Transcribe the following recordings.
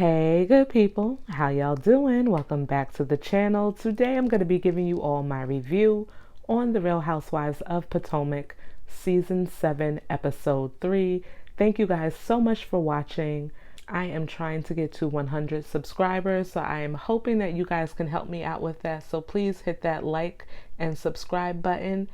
Hey good people, how y'all doing? Welcome back to the channel. Today I'm going to be giving you all my review on the Real Housewives of Potomac Season 7 Episode 3. Thank you guys so much for watching. I am trying to get to 100 subscribers, so I am hoping that you guys can help me out with that. So please hit that like and subscribe button.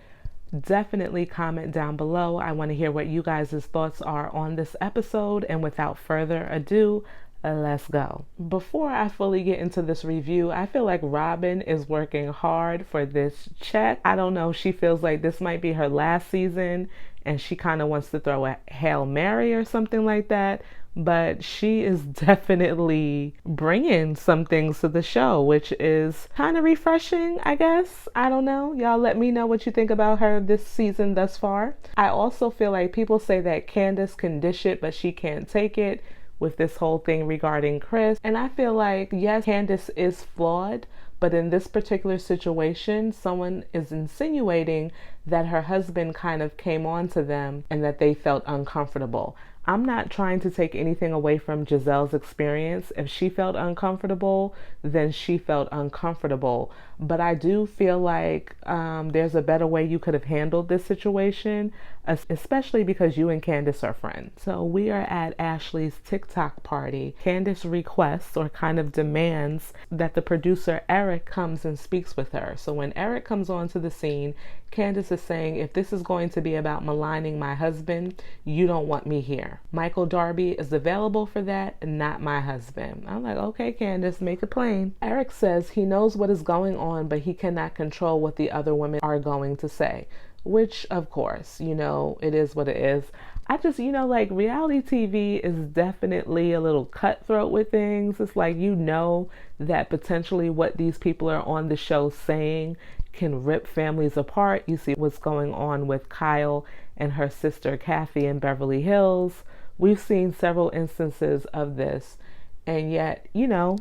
Definitely comment down below. I want to hear what you guys' thoughts are on this episode, and without further ado, let's go. Before I fully get into this review, I feel like Robin is working hard for this check. I don't know, she feels like this might be her last season and she kind of wants to throw a Hail Mary or something like that. But she is definitely bringing some things to the show, which is kind of refreshing, I guess. I don't know. Y'all let me know what you think about her this season thus far. I also feel like people say that Candice can dish it, but she can't take it, with this whole thing regarding Chris. And I feel like, yes, Candice is flawed, but in this particular situation, someone is insinuating that her husband kind of came on to them and that they felt uncomfortable. I'm not trying to take anything away from Giselle's experience. If she felt uncomfortable, then she felt uncomfortable. But I do feel like there's a better way you could have handled this situation, especially because you and Candice are friends. So we are at Ashley's TikTok party. Candice requests or kind of demands that the producer Eric comes and speaks with her. So when Eric comes onto the scene, Candice is saying, if this is going to be about maligning my husband, you don't want me here. Michael Darby is available for that, not my husband. I'm like, okay, Candice, make it plain. Eric says he knows what is going on, but he cannot control what the other women are going to say, which of course, it is what it is. I just, like reality TV is definitely a little cutthroat with things. It's like, that potentially what these people are on the show saying can rip families apart. You see what's going on with Kyle and her sister Kathy in Beverly Hills. We've seen several instances of this. And yet,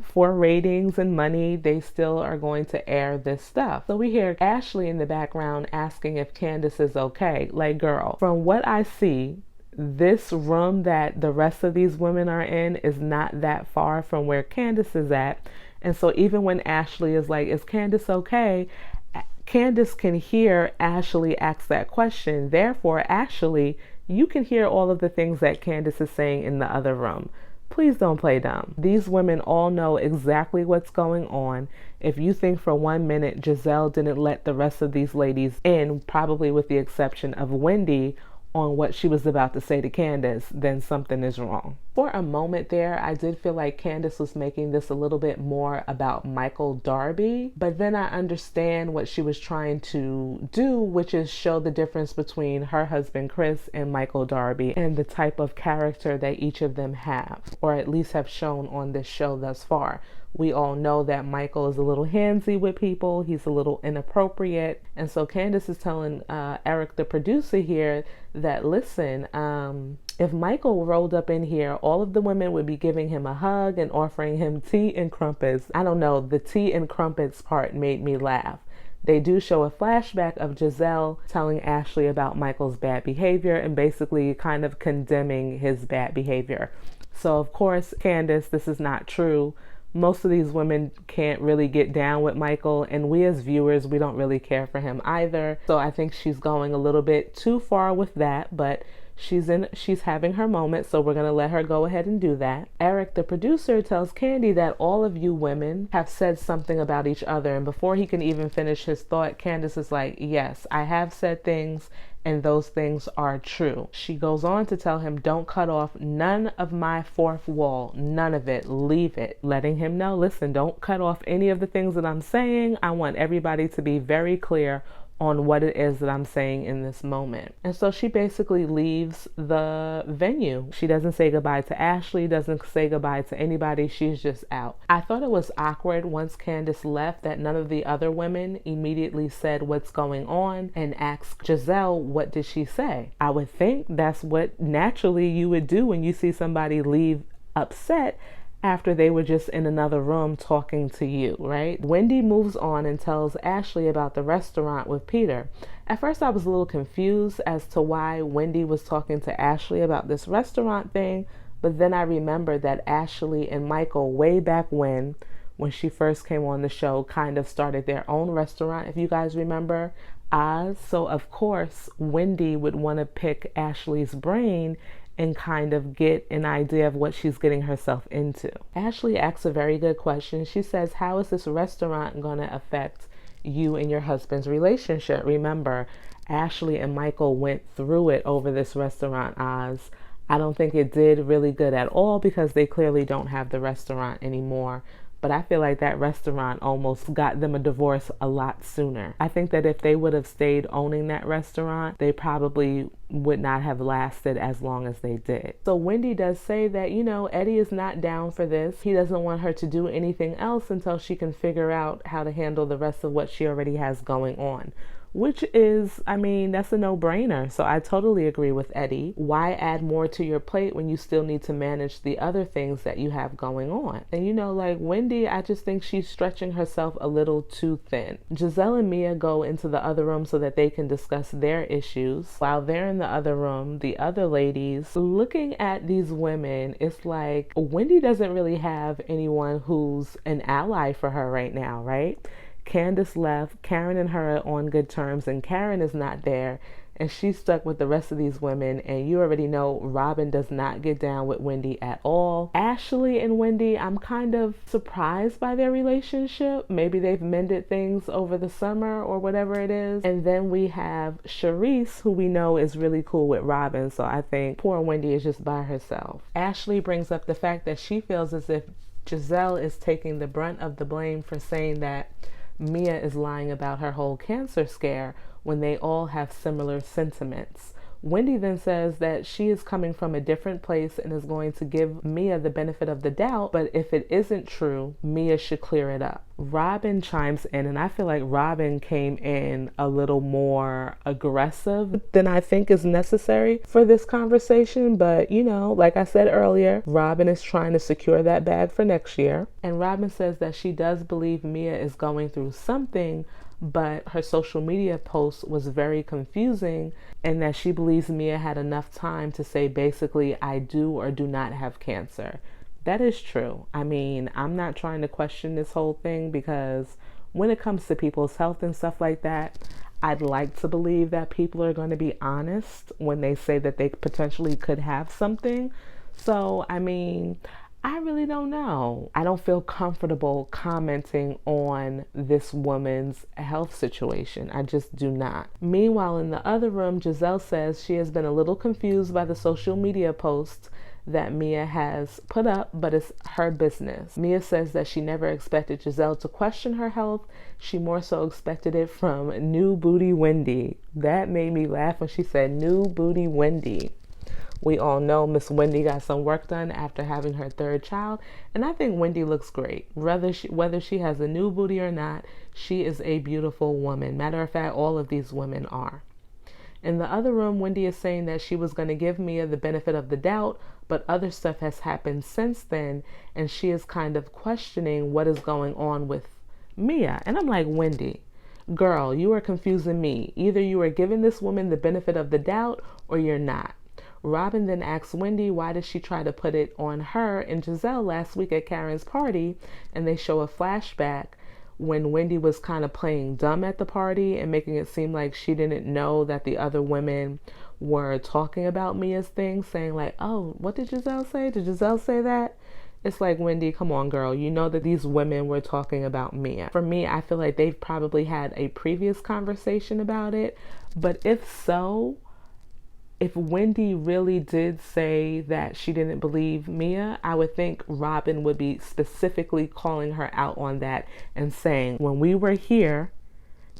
for ratings and money, they still are going to air this stuff. So we hear Ashley in the background asking if Candice is okay. Like, girl, from what I see, this room that the rest of these women are in is not that far from where Candice is at. And so even when Ashley is like, is Candice okay? Candice can hear Ashley ask that question. Therefore, Ashley, you can hear all of the things that Candice is saying in the other room. Please don't play dumb. These women all know exactly what's going on. If you think for 1 minute Gisele didn't let the rest of these ladies in, probably with the exception of Wendy, on what she was about to say to Candice, then something is wrong. For a moment there, I did feel like Candice was making this a little bit more about Michael Darby, but then I understand what she was trying to do, which is show the difference between her husband Chris and Michael Darby and the type of character that each of them have, or at least have shown on this show thus far. We all know that Michael is a little handsy with people. He's a little inappropriate. And so Candice is telling Eric, the producer here, that listen, if Michael rolled up in here, all of the women would be giving him a hug and offering him tea and crumpets. I don't know, the tea and crumpets part made me laugh. They do show a flashback of Gisele telling Ashley about Michael's bad behavior and basically kind of condemning his bad behavior. So of course, Candice, this is not true. Most of these women can't really get down with Michael, and we as viewers, we don't really care for him either. So I think she's going a little bit too far with that, but she's having her moment, so we're going to let her go ahead and do that. Eric, the producer, tells Candy that all of you women have said something about each other, and before he can even finish his thought, Candice is like, yes, I have said things, and those things are true. She goes on to tell him, don't cut off none of my fourth wall, none of it, leave it, letting him know, listen, don't cut off any of the things that I'm saying. I want everybody to be very clear on what it is that I'm saying in this moment. And so she basically leaves the venue. She doesn't say goodbye to Ashley, doesn't say goodbye to anybody. She's just out. I thought it was awkward once Candice left that none of the other women immediately said what's going on and asked Gisele, what did she say? I would think that's what naturally you would do when you see somebody leave upset after they were just in another room talking to you, right? Wendy moves on and tells Ashley about the restaurant with Peter. At first I was a little confused as to why Wendy was talking to Ashley about this restaurant thing, But then I remember that Ashley and Michael, way back when she first came on the show, kind of started their own restaurant, if you guys remember, Oz. So of course, Wendy would want to pick Ashley's brain and kind of get an idea of what she's getting herself into. Ashley asks a very good question. She says, how is this restaurant going to affect you and your husband's relationship? Remember, Ashley and Michael went through it over this restaurant, Oz. I don't think it did really good at all because they clearly don't have the restaurant anymore. But I feel like that restaurant almost got them a divorce a lot sooner. I think that if they would have stayed owning that restaurant, they probably would not have lasted as long as they did. So Wendy does say that, Eddie is not down for this. He doesn't want her to do anything else until she can figure out how to handle the rest of what she already has going on. Which is, that's a no-brainer. So I totally agree with Eddie. Why add more to your plate when you still need to manage the other things that you have going on? And like Wendy, I just think she's stretching herself a little too thin. Gisele and Mia go into the other room so that they can discuss their issues. While they're in the other room, the other ladies looking at these women, it's like Wendy doesn't really have anyone who's an ally for her right now, right? Candice left, Karen and her are on good terms, and Karen is not there, and she's stuck with the rest of these women, and you already know Robin does not get down with Wendy at all. Ashley and Wendy, I'm kind of surprised by their relationship. Maybe they've mended things over the summer or whatever it is. And then we have Charisse, who we know is really cool with Robin, so I think poor Wendy is just by herself. Ashley brings up the fact that she feels as if Gisele is taking the brunt of the blame for saying that Mia is lying about her whole cancer scare when they all have similar sentiments. Wendy then says that she is coming from a different place and is going to give Mia the benefit of the doubt, but if it isn't true, Mia should clear it up. Robin chimes in, and I feel like Robin came in a little more aggressive than I think is necessary for this conversation, but like I said earlier, Robin is trying to secure that bag for next year, and Robin says that she does believe Mia is going through something, but her social media post was very confusing, and that she believes Mia had enough time to say basically, I do or do not have cancer. That is true. I'm not trying to question this whole thing because when it comes to people's health and stuff like that, I'd like to believe that people are going to be honest when they say that they potentially could have something. So, I really don't know. I don't feel comfortable commenting on this woman's health situation. I just do not. Meanwhile, in the other room, Gisele says she has been a little confused by the social media posts that Mia has put up, but it's her business. Mia says that she never expected Gisele to question her health. She more so expected it from New Booty Wendy. That made me laugh when she said New Booty Wendy. We all know Miss Wendy got some work done after having her third child, and I think Wendy looks great. Whether she has a new booty or not, she is a beautiful woman. Matter of fact, all of these women are. In the other room, Wendy is saying that she was going to give Mia the benefit of the doubt, but other stuff has happened since then, and she is kind of questioning what is going on with Mia. And I'm like, Wendy, girl, you are confusing me. Either you are giving this woman the benefit of the doubt or you're not. Robin then asks Wendy why did she try to put it on her and Gisele last week at Karen's party, and they show a flashback when Wendy was kind of playing dumb at the party and making it seem like she didn't know that the other women were talking about Mia's thing, saying like, oh, what did Gisele say? Did Gisele say that? It's like, Wendy, come on, girl. You know that these women were talking about Mia. For me, I feel like they've probably had a previous conversation about it, but if so, if Wendy really did say that she didn't believe Mia, I would think Robin would be specifically calling her out on that and saying, when we were here,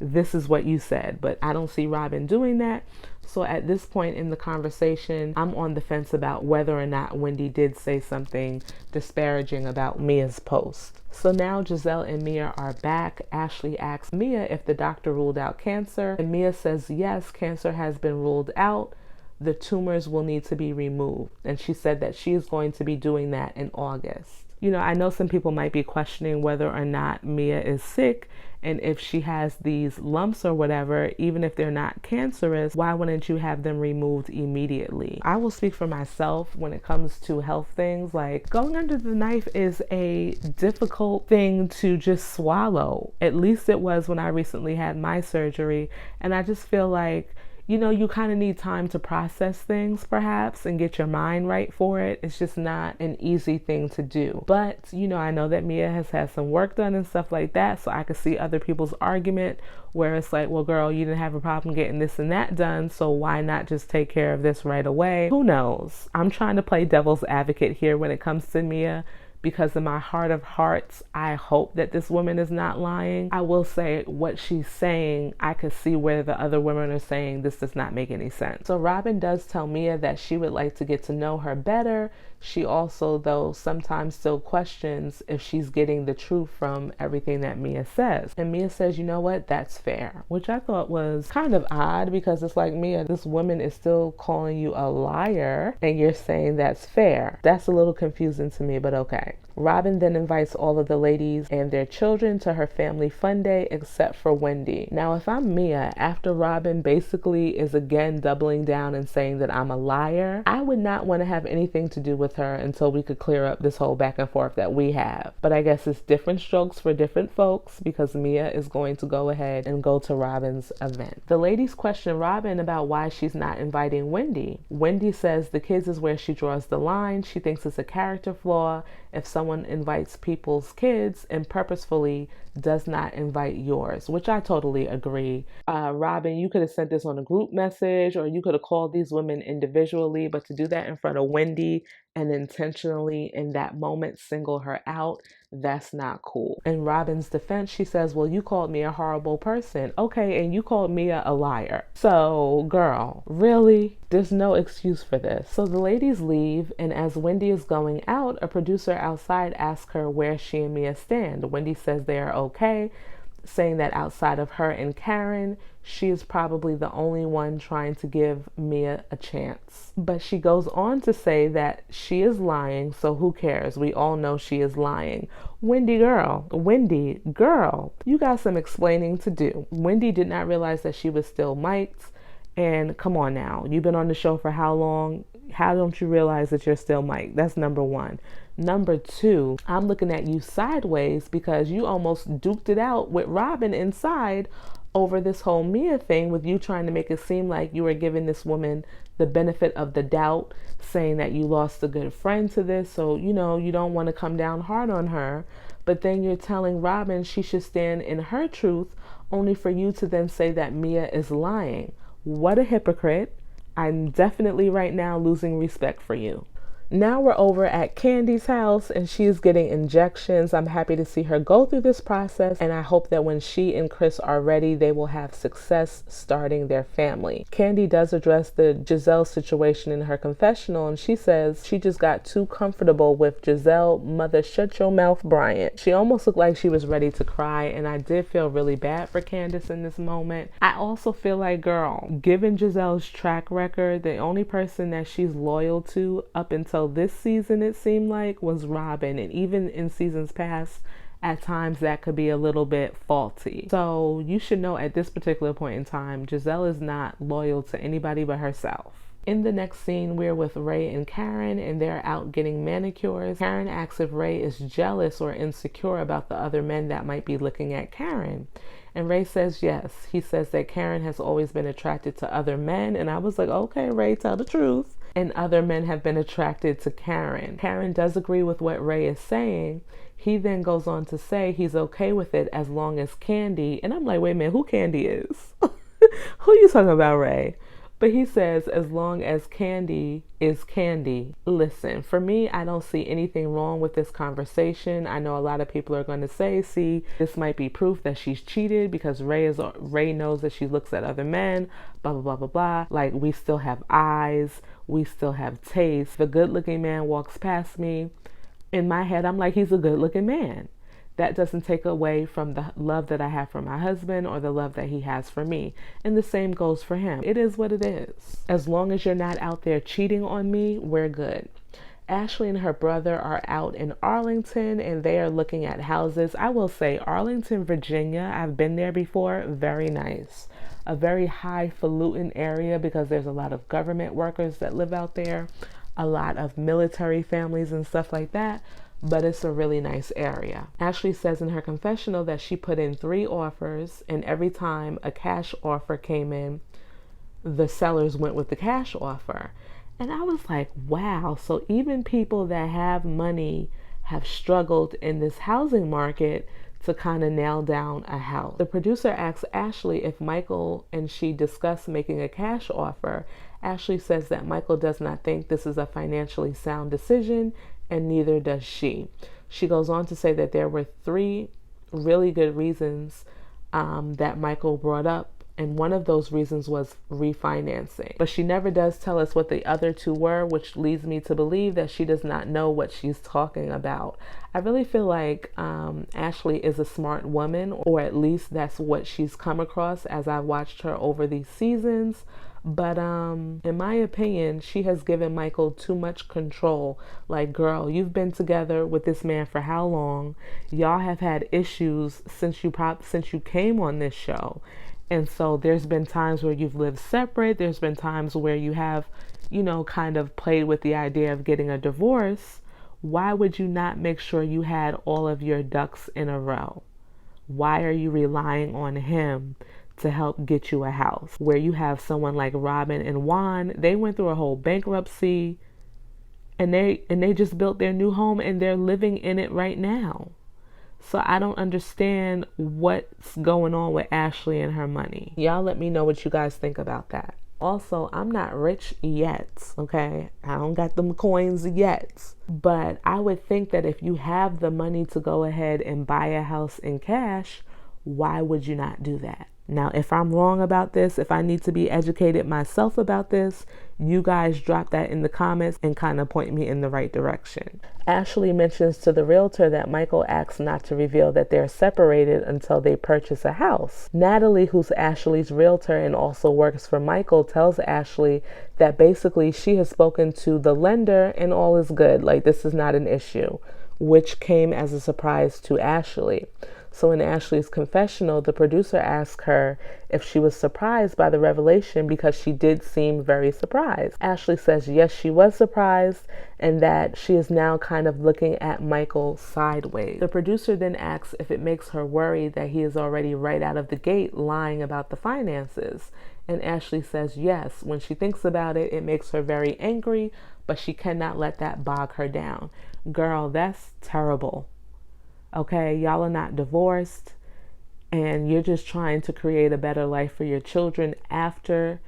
this is what you said. But I don't see Robin doing that. So at this point in the conversation, I'm on the fence about whether or not Wendy did say something disparaging about Mia's post. So now Gisele and Mia are back. Ashley asks Mia if the doctor ruled out cancer, and Mia says yes, cancer has been ruled out. The tumors will need to be removed. And she said that she is going to be doing that in August. You know, I know some people might be questioning whether or not Mia is sick, and if she has these lumps or whatever, even if they're not cancerous, why wouldn't you have them removed immediately? I will speak for myself when it comes to health things. Like, going under the knife is a difficult thing to just swallow. At least it was when I recently had my surgery, and I just feel like, you know, you kind of need time to process things perhaps and get your mind right for it. It's just not an easy thing to do. But, you know, I know that Mia has had some work done and stuff like that. So I could see other people's argument where it's like, well, girl, you didn't have a problem getting this and that done. So why not just take care of this right away? Who knows? I'm trying to play devil's advocate here when it comes to Mia, because in my heart of hearts, I hope that this woman is not lying. I will say what she's saying, I could see where the other women are saying this does not make any sense. So Robin does tell Mia that she would like to get to know her better. She also, though, sometimes still questions if she's getting the truth from everything that Mia says. And Mia says, you know what, that's fair, which I thought was kind of odd, because it's like, Mia, this woman is still calling you a liar and you're saying that's fair. That's a little confusing to me, but okay. Robin then invites all of the ladies and their children to her family fun day except for Wendy. Now, if I'm Mia, after Robin basically is again doubling down and saying that I'm a liar, I would not want to have anything to do with her until we could clear up this whole back and forth that we have. But I guess it's different strokes for different folks, because Mia is going to go ahead and go to Robin's event. The ladies question Robin about why she's not inviting Wendy. Wendy says the kids is where she draws the line. She thinks it's a character flaw if someone invites people's kids and purposefully does not invite yours, which I totally agree. Robin, you could have sent this on a group message, or you could have called these women individually, but to do that in front of Wendy and intentionally in that moment single her out, that's not cool. In Robin's defense, she says, well, you called me a horrible person. Okay, and you called Mia a liar. So, girl, really? There's no excuse for this. So the ladies leave, and as Wendy is going out, a producer outside asks her where she and Mia stand. Wendy says they are okay, saying that outside of her and Karen, she is probably the only one trying to give Mia a chance. But she goes on to say that she is lying, so who cares? We all know she is lying. Wendy girl, you got some explaining to do. Wendy did not realize that she was still mic'd. And come on now, you've been on the show for how long? How don't you realize that you're still mic'd? That's number one. Number two, I'm looking at you sideways because you almost duked it out with Robin inside over this whole Mia thing, with you trying to make it seem like you were giving this woman the benefit of the doubt, saying that you lost a good friend to this. So, you know, you don't want to come down hard on her. But then you're telling Robin she should stand in her truth, only for you to then say that Mia is lying. What a hypocrite. I'm definitely right now losing respect for you. Now we're over at Candy's house and she is getting injections. I'm happy to see her go through this process, and I hope that when she and Chris are ready, they will have success starting their family. Candy does address the Gisele situation in her confessional, and she says she just got too comfortable with Gisele, mother shut your mouth Bryant. She almost looked like she was ready to cry, and I did feel really bad for Candice in this moment. I also feel like, girl, given Gisele's track record, the only person that she's loyal to up until this season, it seemed like, was Robin. And even in seasons past, at times that could be a little bit faulty. So you should know at this particular point in time, Gisele is not loyal to anybody but herself. In the next scene, we're with Ray and Karen, and they're out getting manicures. Karen asks if Ray is jealous or insecure about the other men that might be looking at Karen. And Ray says yes. He says that Karen has always been attracted to other men. And I was like, okay, Ray, tell the truth. And other men have been attracted to Karen. Karen does agree with what Ray is saying. He then goes on to say he's okay with it as long as Candy. And I'm like, wait a minute, who Candy is? Who you talking about, Ray? But he says, as long as Candy is Candy. Listen, for me, I don't see anything wrong with this conversation. I know a lot of people are going to say, see, this might be proof that she's cheated because Ray knows that she looks at other men, blah, blah, blah, blah, blah. Like, we still have eyes. We still have taste. If a good-looking man walks past me, in my head, I'm like, he's a good-looking man. That doesn't take away from the love that I have for my husband or the love that he has for me. And the same goes for him. It is what it is. As long as you're not out there cheating on me, we're good. Ashley and her brother are out in Arlington and they are looking at houses. I will say Arlington, Virginia, I've been there before. Very nice. A very highfalutin area because there's a lot of government workers that live out there, a lot of military families and stuff like that. But it's a really nice area. Ashley says in her confessional that she put in 3 offers, and every time a cash offer came in, the sellers went with the cash offer. And I was like, wow, so even people that have money have struggled in this housing market to kind of nail down a house. The producer asks Ashley if Michael and she discuss making a cash offer. Ashley says that Michael does not think this is a financially sound decision, and neither does she. She goes on to say that there were 3 really good reasons that Michael brought up, and one of those reasons was refinancing. But she never does tell us what the other 2 were, which leads me to believe that she does not know what she's talking about. I really feel like Ashley is a smart woman, or at least that's what she's come across as I've watched her over these seasons. But in my opinion, she has given Michael too much control. Like, girl, you've been together with this man for how long? Y'all have had issues since you came on this show. And so there's been times where you've lived separate. There's been times where you have, kind of played with the idea of getting a divorce. Why would you not make sure you had all of your ducks in a row? Why are you relying on him to help get you a house? Where you have someone like Robin and Juan, they went through a whole bankruptcy and they just built their new home and they're living in it right now. So I don't understand what's going on with Ashley and her money. Y'all let me know what you guys think about that. Also, I'm not rich yet, okay? I don't got them coins yet. But I would think that if you have the money to go ahead and buy a house in cash, why would you not do that? Now, if I'm wrong about this, if I need to be educated myself about this, you guys drop that in the comments and kind of point me in the right direction. Ashley mentions to the realtor that Michael asks not to reveal that they're separated until they purchase a house. Natalie, who's Ashley's realtor and also works for Michael, tells Ashley that basically she has spoken to the lender and all is good. Like, this is not an issue, which came as a surprise to Ashley. So in Ashley's confessional, the producer asked her if she was surprised by the revelation because she did seem very surprised. Ashley says yes, she was surprised and that she is now kind of looking at Michael sideways. The producer then asks if it makes her worry that he is already right out of the gate lying about the finances. And Ashley says yes. When she thinks about it, it makes her very angry, but she cannot let that bog her down. Girl, that's terrible. Okay, y'all are not divorced and you're just trying to create a better life for your children after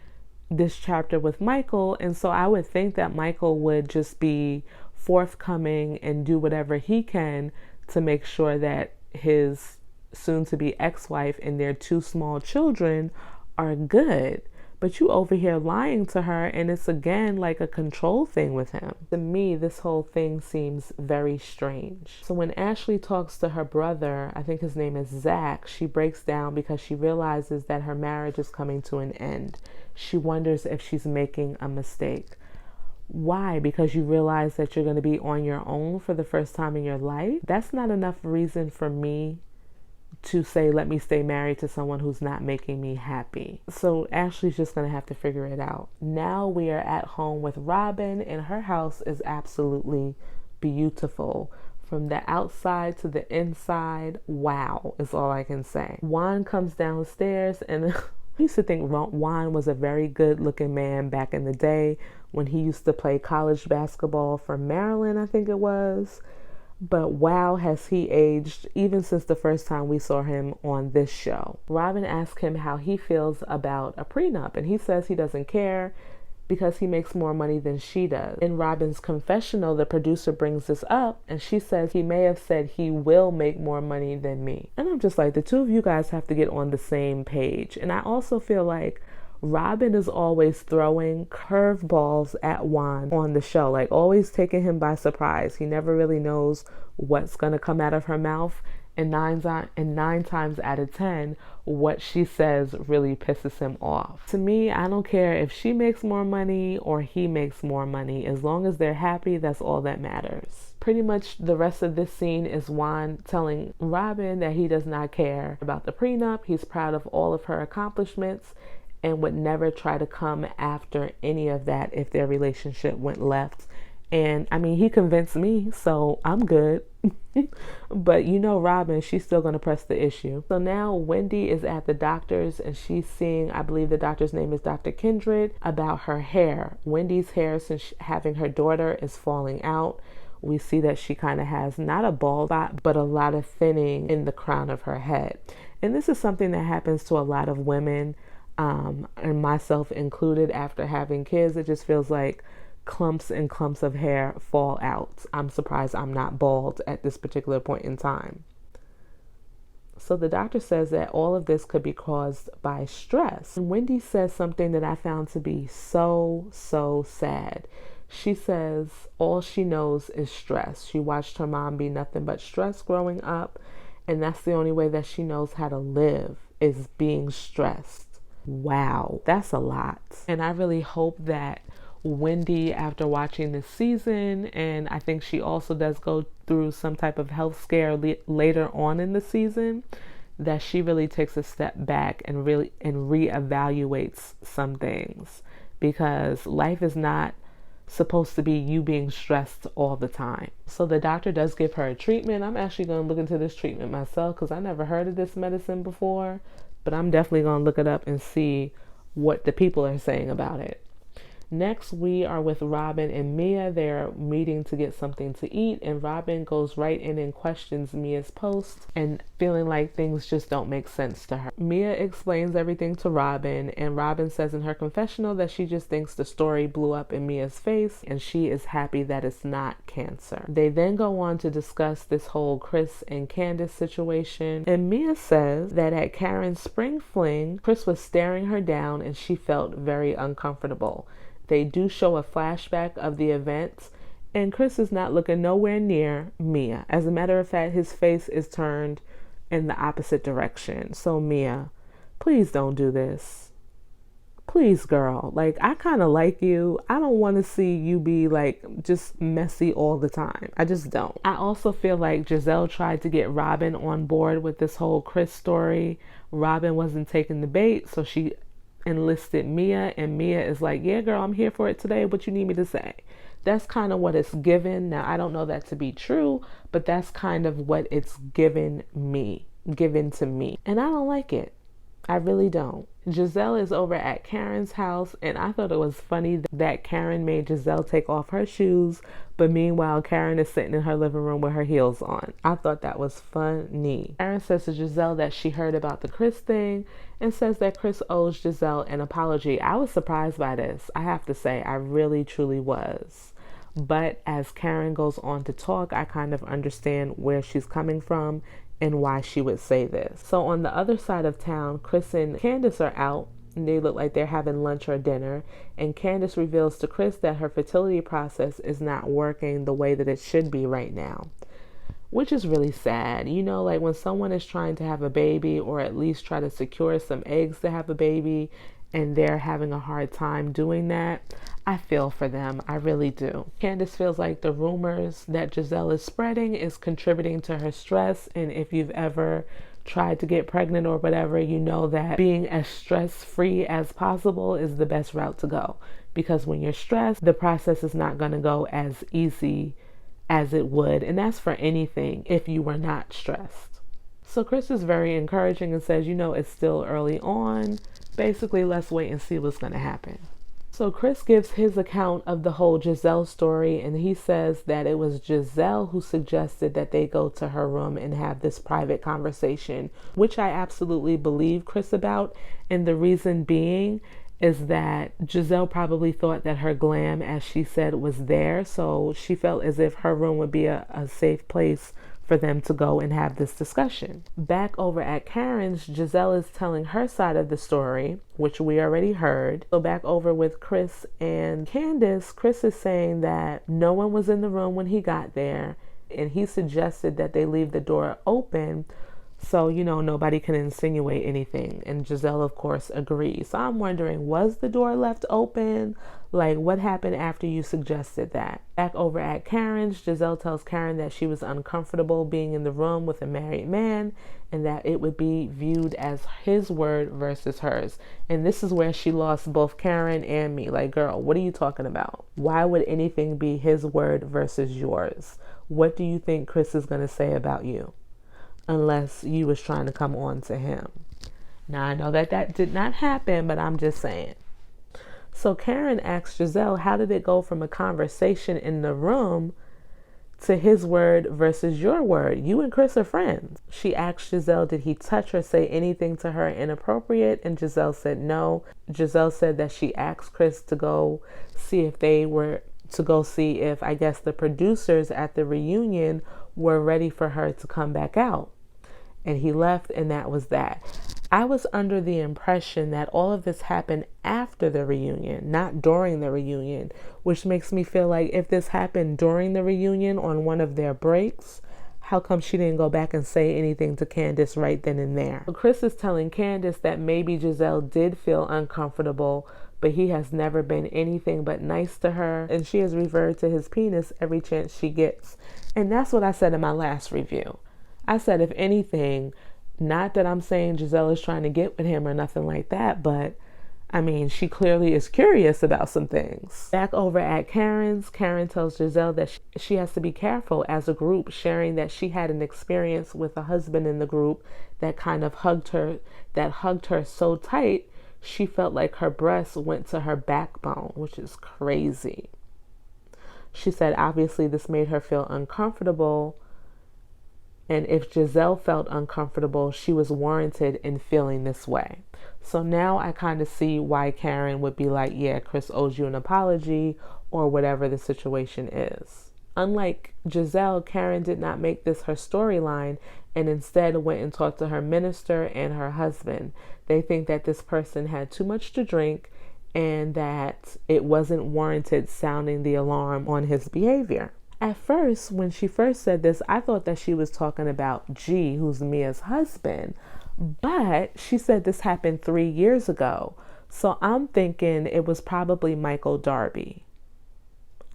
this chapter with Michael. And so I would think that Michael would just be forthcoming and do whatever he can to make sure that his soon-to-be ex-wife and their 2 small children are good. But you over here lying to her, and it's again like a control thing with him. To me, this whole thing seems very strange. So when Ashley talks to her brother, I think his name is Zach, she breaks down because she realizes that her marriage is coming to an end. She wonders if she's making a mistake. Why? Because you realize that you're going to be on your own for the first time in your life? That's not enough reason for me to say, let me stay married to someone who's not making me happy. So Ashley's just going to have to figure it out. Now we are at home with Robin, and her house is absolutely beautiful. From the outside to the inside, wow, is all I can say. Juan comes downstairs, and I used to think Juan was a very good looking man back in the day when he used to play college basketball for Maryland, I think it was. But wow, has he aged even since the first time we saw him on this show. Robin asked him how he feels about a prenup, and he says he doesn't care because he makes more money than she does. In Robin's confessional, the producer brings this up, and she says he may have said he will make more money than me. And I'm just like, the 2 of you guys have to get on the same page. And I also feel like Robin is always throwing curveballs at Juan on the show, like always taking him by surprise. He never really knows what's going to come out of her mouth. And nine times out of 10, what she says really pisses him off. To me, I don't care if she makes more money or he makes more money. As long as they're happy, that's all that matters. Pretty much the rest of this scene is Juan telling Robin that he does not care about the prenup. He's proud of all of her accomplishments and would never try to come after any of that if their relationship went left. And I mean, he convinced me, so I'm good. But you know, Robin, she's still going to press the issue. So now Wendy is at the doctor's and she's seeing, I believe the doctor's name is Dr. Kindred, about her hair. Wendy's hair, since having her daughter, is falling out. We see that she kind of has not a bald spot, but a lot of thinning in the crown of her head. And this is something that happens to a lot of women, and myself included, after having kids. It just feels like clumps and clumps of hair fall out. I'm surprised I'm not bald at this particular point in time. So the doctor says that all of this could be caused by stress. And Wendy says something that I found to be so sad. She says all she knows is stress. She watched her mom be nothing but stressed growing up, and that's the only way that she knows how to live, is being stressed. Wow, that's a lot. And I really hope that Wendy, after watching this season, and I think she also does go through some type of health scare later on in the season, that she really takes a step back and reevaluates some things, because life is not supposed to be you being stressed all the time. So the doctor does give her a treatment. I'm actually going to look into this treatment myself because I never heard of this medicine before, but I'm definitely going to look it up and see what the people are saying about it. Next, we are with Robin and Mia. They're meeting to get something to eat, and Robin goes right in and questions Mia's post and feeling like things just don't make sense to her. Mia explains everything to Robin, and Robin says in her confessional that she just thinks the story blew up in Mia's face and she is happy that it's not cancer. They then go on to discuss this whole Chris and Candice situation, and Mia says that at Karen's spring fling, Chris was staring her down and she felt very uncomfortable. They do show a flashback of the events, and Chris is not looking nowhere near Mia. As a matter of fact, his face is turned in the opposite direction. So Mia, please don't do this. Please, girl. Like, I kind of like you. I don't want to see you be like just messy all the time. I just don't. I also feel like Gisele tried to get Robin on board with this whole Chris story. Robin wasn't taking the bait, so she enlisted Mia, and Mia is like, yeah, girl, I'm here for it today. What you need me to say? That's kind of what it's given. Now, I don't know that to be true, but that's kind of what it's given to me. And I don't like it. I really don't. Gisele is over at Karen's house, and I thought it was funny that Karen made Gisele take off her shoes, but meanwhile Karen is sitting in her living room with her heels on. I thought that was funny. Karen says to Gisele that she heard about the Chris thing and says that Chris owes Gisele an apology. I was surprised by this. I have to say, I really truly was. But as Karen goes on to talk, I kind of understand where she's coming from and why she would say this. So on the other side of town, Chris and Candice are out, and they look like they're having lunch or dinner, and Candice reveals to Chris that her fertility process is not working the way that it should be right now, which is really sad. You know, like when someone is trying to have a baby, or at least try to secure some eggs to have a baby, and they're having a hard time doing that, I feel for them. I really do. Candice feels like the rumors that Gisele is spreading is contributing to her stress. And if you've ever tried to get pregnant or whatever, you know that being as stress-free as possible is the best route to go. Because when you're stressed, the process is not going to go as easy as it would. And that's for anything if you were not stressed. So Chris is very encouraging and says, you know, it's still early on. Basically, let's wait and see what's going to happen. So Chris gives his account of the whole Gisele story, and he says that it was Gisele who suggested that they go to her room and have this private conversation, which I absolutely believe Chris about. And the reason being is that Gisele probably thought that her glam, as she said, was there. So she felt as if her room would be a safe place for them to go and have this discussion. Back over at Karen's, Gisele is telling her side of the story, which we already heard. So back over with Chris and Candice, Chris is saying that no one was in the room when he got there, and he suggested that they leave the door open so, nobody can insinuate anything. And Gisele, of course, agrees. So I'm wondering, was the door left open? Like, what happened after you suggested that? Back over at Karen's, Gisele tells Karen that she was uncomfortable being in the room with a married man and that it would be viewed as his word versus hers. And this is where she lost both Karen and me. Like, girl, what are you talking about? Why would anything be his word versus yours? What do you think Chris is going to say about you? Unless you was trying to come on to him. Now, I know that did not happen, but I'm just saying. So Karen asked Gisele, how did it go from a conversation in the room to his word versus your word? You and Chris are friends. She asked Gisele, did he touch or say anything to her inappropriate? And Gisele said no. Gisele said that she asked Chris to go see if I guess the producers at the reunion were ready for her to come back out. And he left, and that was that. I was under the impression that all of this happened after the reunion, not during the reunion, which makes me feel like if this happened during the reunion on one of their breaks, how come she didn't go back and say anything to Candice right then and there? So Chris is telling Candice that maybe Gisele did feel uncomfortable, but he has never been anything but nice to her, and she has referred to his penis every chance she gets. And that's what I said in my last review. I said, if anything, not that I'm saying Gisele is trying to get with him or nothing like that, but I mean, she clearly is curious about some things. Back over at Karen's, Karen tells Gisele that she has to be careful as a group, sharing that she had an experience with a husband in the group that kind of hugged her so tight, she felt like her breasts went to her backbone, which is crazy. She said, obviously, this made her feel uncomfortable. And if Gisele felt uncomfortable, she was warranted in feeling this way. So now I kind of see why Karen would be like, yeah, Chris owes you an apology or whatever the situation is. Unlike Gisele, Karen did not make this her storyline and instead went and talked to her minister and her husband. They think that this person had too much to drink and that it wasn't warranted sounding the alarm on his behavior. At first, when she first said this, I thought that she was talking about G, who's Mia's husband. But she said this happened 3 years ago. So I'm thinking it was probably Michael Darby.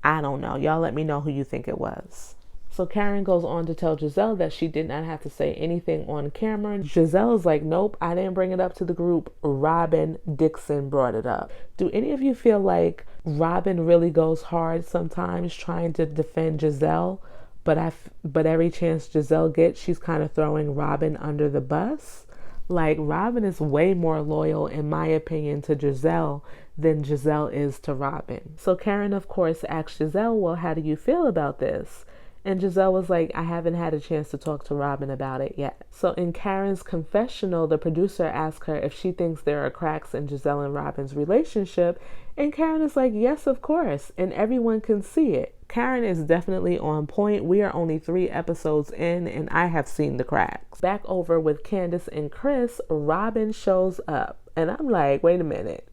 I don't know. Y'all let me know who you think it was. So Karen goes on to tell Gisele that she did not have to say anything on camera. Gisele is like, nope, I didn't bring it up to the group. Robin Dixon brought it up. Do any of you feel like Robin really goes hard sometimes trying to defend Gisele, but every chance Gisele gets, she's kind of throwing Robin under the bus? Like, Robin is way more loyal, in my opinion, to Gisele than Gisele is to Robin. So Karen, of course, asked Gisele, well, how do you feel about this? And Gisele was like, I haven't had a chance to talk to Robin about it yet. So in Karen's confessional, the producer asked her if she thinks there are cracks in Gisele and Robin's relationship. And Karen is like, yes, of course. And everyone can see it. Karen is definitely on point. We are only 3 episodes in and I have seen the cracks. Back over with Candice and Chris, Robin shows up. And I'm like, wait a minute.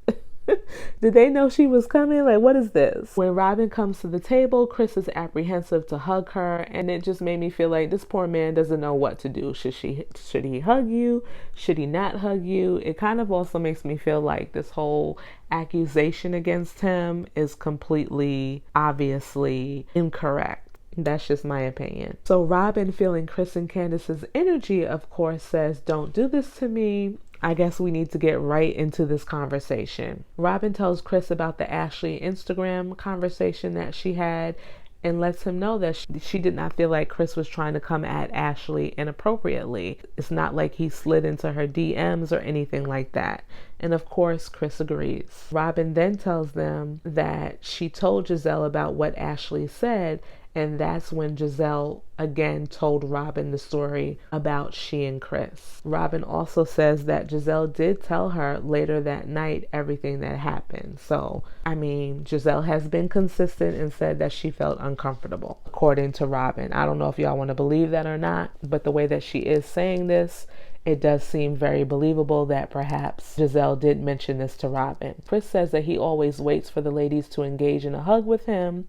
Did they know she was coming? Like, what is this? When Robin comes to the table, Chris is apprehensive to hug her, and it just made me feel like this poor man doesn't know what to do. Should he hug you? Should he not hug you? It kind of also makes me feel like this whole accusation against him is completely, obviously incorrect. That's just my opinion. So Robin, feeling Chris and Candice's energy, of course, says, don't do this to me. I guess we need to get right into this conversation. Robin tells Chris about the Ashley Instagram conversation that she had and lets him know that she did not feel like Chris was trying to come at Ashley inappropriately. It's not like he slid into her DMs or anything like that. And of course, Chris agrees. Robin then tells them that she told Gisele about what Ashley said, and that's when Gisele again told Robin the story about she and Chris. Robin also says that Gisele did tell her later that night everything that happened. So, I mean, Gisele has been consistent and said that she felt uncomfortable, according to Robin. I don't know if y'all want to believe that or not, but the way that she is saying this, it does seem very believable that perhaps Gisele did mention this to Robin. Chris says that he always waits for the ladies to engage in a hug with him.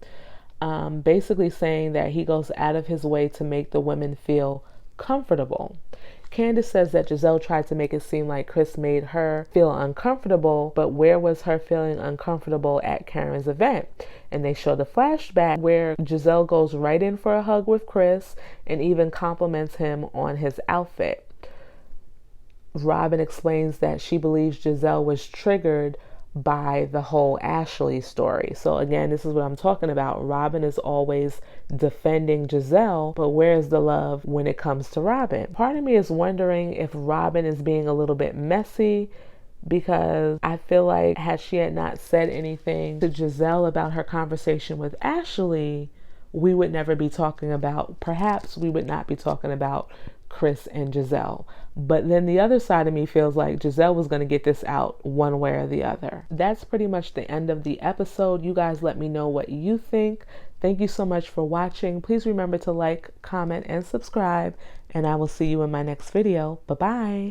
basically saying that he goes out of his way to make the women feel comfortable. Candice says that Gisele tried to make it seem like Chris made her feel uncomfortable, but where was her feeling uncomfortable at Karen's event? And they show the flashback where Gisele goes right in for a hug with Chris and even compliments him on his outfit. Robin explains that she believes Gisele was triggered by the whole Ashley story. So again, this is what I'm talking about. Robin is always defending Gisele, but where's the love when it comes to Robin? Part of me is wondering if Robin is being a little bit messy, because I feel like had she had not said anything to Gisele about her conversation with Ashley, we would never be talking about, perhaps we would not be talking about Chris and Gisele. But then the other side of me feels like Gisele was going to get this out one way or the other. That's pretty much the end of the episode. You guys let me know what you think. Thank you so much for watching. Please remember to like, comment, and subscribe, and I will see you in my next video. Bye-bye.